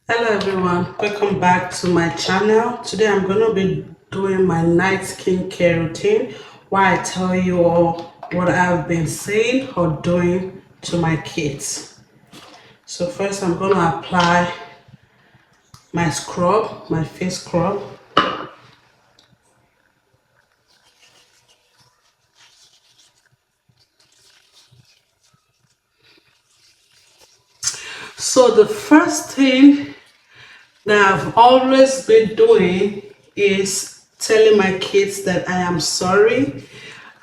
Hello everyone, welcome back to my channel. Today I'm going to be doing my night skincare routine where I tell you all what I've been saying or doing to my kids. So first I'm going to apply my scrub, my face scrub. So the first thing that I've always been doing is telling my kids that I am sorry.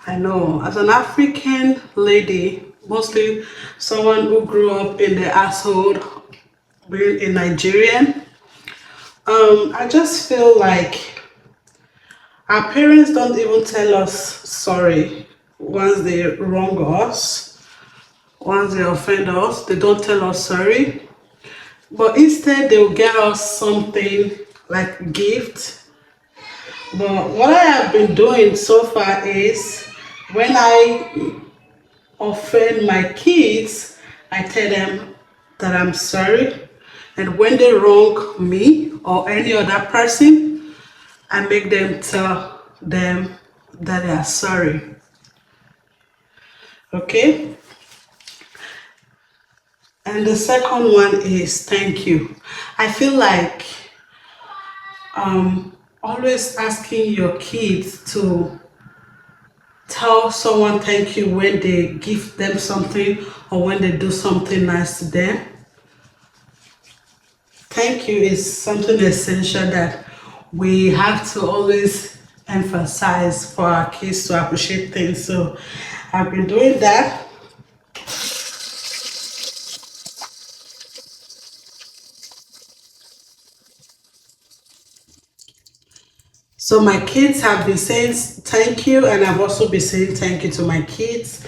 I know, as an African lady, mostly someone who grew up in the household, being a Nigerian, I just feel like our parents don't even tell us sorry once they wrong us, once they offend us, they don't tell us sorry. But instead, they'll get us something like gift. But what I have been doing so far is when I offend my kids, I tell them that I'm sorry. And when they wrong me or any other person, I make them tell them that they are sorry. Okay? And the second one is thank you. I feel like always asking your kids to tell someone thank you when they give them something or when they do something nice to them. Thank you is something essential that we have to always emphasize for our kids to appreciate things. So I've been doing that. So my kids have been saying thank you, and I've also been saying thank you to my kids,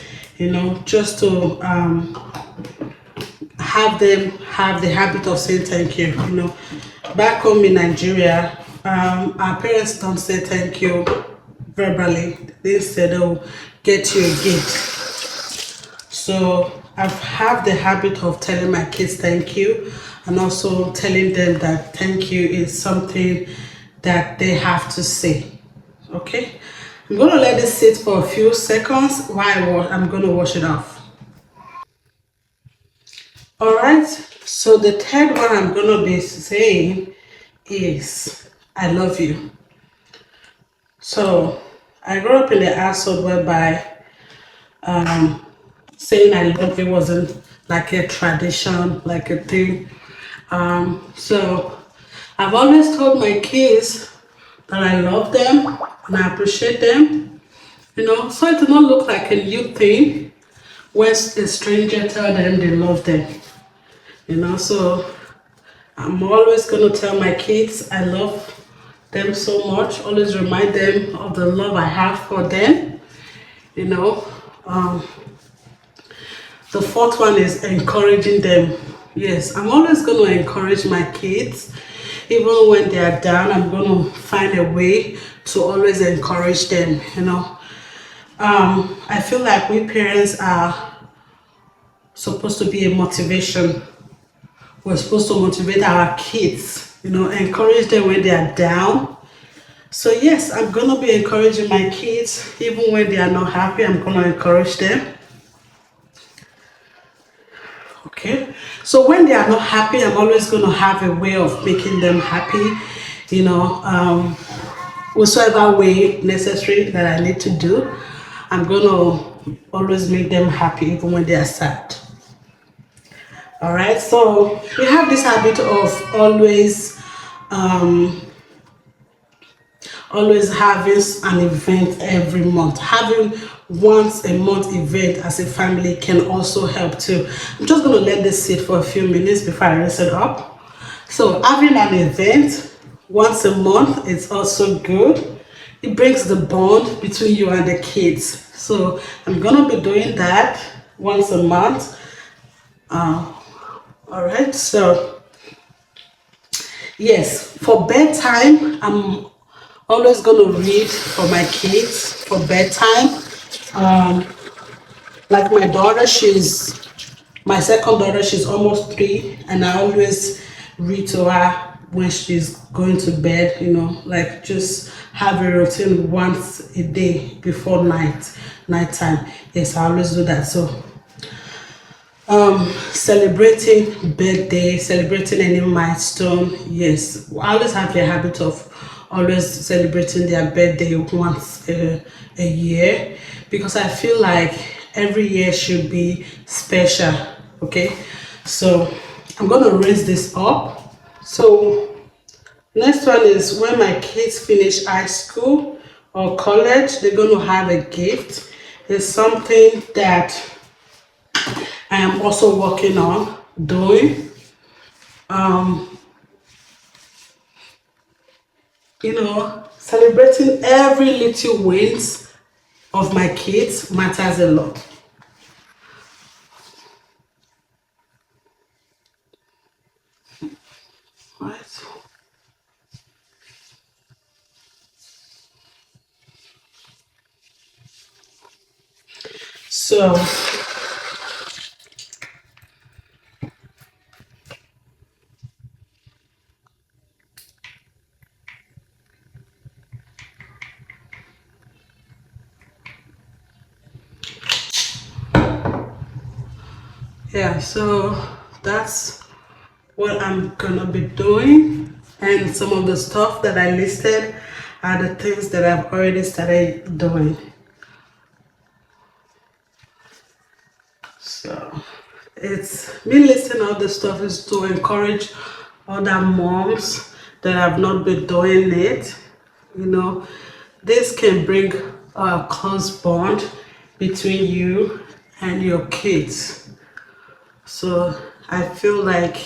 just to have them have the habit of saying thank you. Back home in Nigeria, our parents don't say thank you verbally. Instead, they'll get you a gift. So I've have the habit of telling my kids thank you, and also telling them that thank you is something that they have to say. Okay, I'm gonna let this sit for a few seconds while I'm gonna wash it off. All right, so the third one I'm gonna be saying is I love you. So I grew up in a household whereby saying I love you wasn't like a tradition, like a thing. So I've always told my kids that I love them and I appreciate them, so it does not look like a new thing when a stranger tell them they love them, so I'm always going to tell my kids I love them so much, always remind them of the love I have for them, you know. The fourth one is encouraging them. Yes, I'm always going to encourage my kids. Even when they are down, I'm going to find a way to always encourage them. I feel like we parents are supposed to be a motivation. We're supposed to motivate our kids, encourage them when they are down. So yes, I'm going to be encouraging my kids. Even when they are not happy, I'm going to encourage them. Okay, so when they are not happy, I'm always going to have a way of making them happy, whatsoever way necessary that I need to do. I'm going to always make them happy even when they are sad. All right, so we have this habit of always having an event every month. Having once a month event as a family can also help too. I'm just going to let this sit for a few minutes before I rinse it up. So having an event once a month is also good. It brings the bond between you and the kids. So I'm going to be doing that once a month. All right, so yes, for bedtime, I'm always going to read for my kids for bedtime. Um, like my daughter, my second daughter, she's almost 3, and I always read to her when she's going to bed, like just have a routine once a day before nighttime. Yes, I always do that. So celebrating birthday, celebrating any milestone. Yes, I always have a habit of always celebrating their birthday once a year, because I feel like every year should be special. Okay, so I'm gonna raise this up. So next one is when my kids finish high school or college, they're going to have a gift. It's something that I am also working on doing. Um, Celebrating every little wins of my kids matters a lot. Right? So, yeah, so that's what I'm gonna be doing, and some of the stuff that I listed are the things that I've already started doing. So it's me listing all the stuff is to encourage other moms that have not been doing it. You know, this can bring a close bond between you and your kids. So I feel like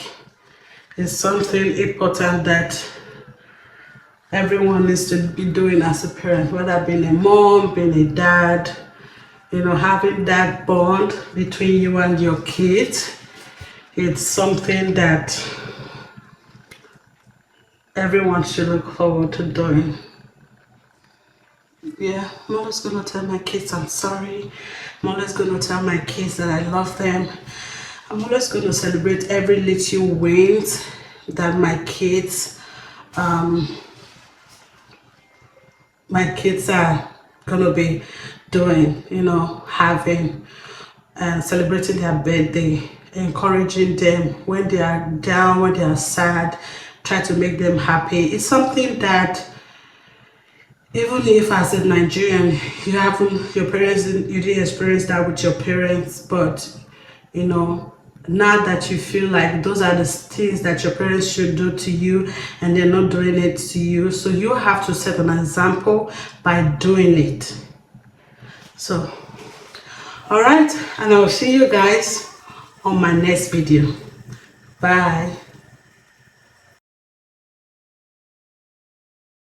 it's something important that everyone needs to be doing as a parent, whether being a mom, being a dad, having that bond between you and your kids. It's something that everyone should look forward to doing. Yeah, I'm always gonna tell my kids I'm sorry. I'm always gonna tell my kids that I love them. I'm always gonna celebrate every little wins that my kids are gonna be doing, having and celebrating their birthday, encouraging them when they are down, when they are sad, try to make them happy. It's something that even if as a Nigerian you didn't experience that with your parents, but now that you feel like those are the things that your parents should do to you and they're not doing it to you, so you have to set an example by doing it. So all right, and I'll see you guys on my next video. Bye.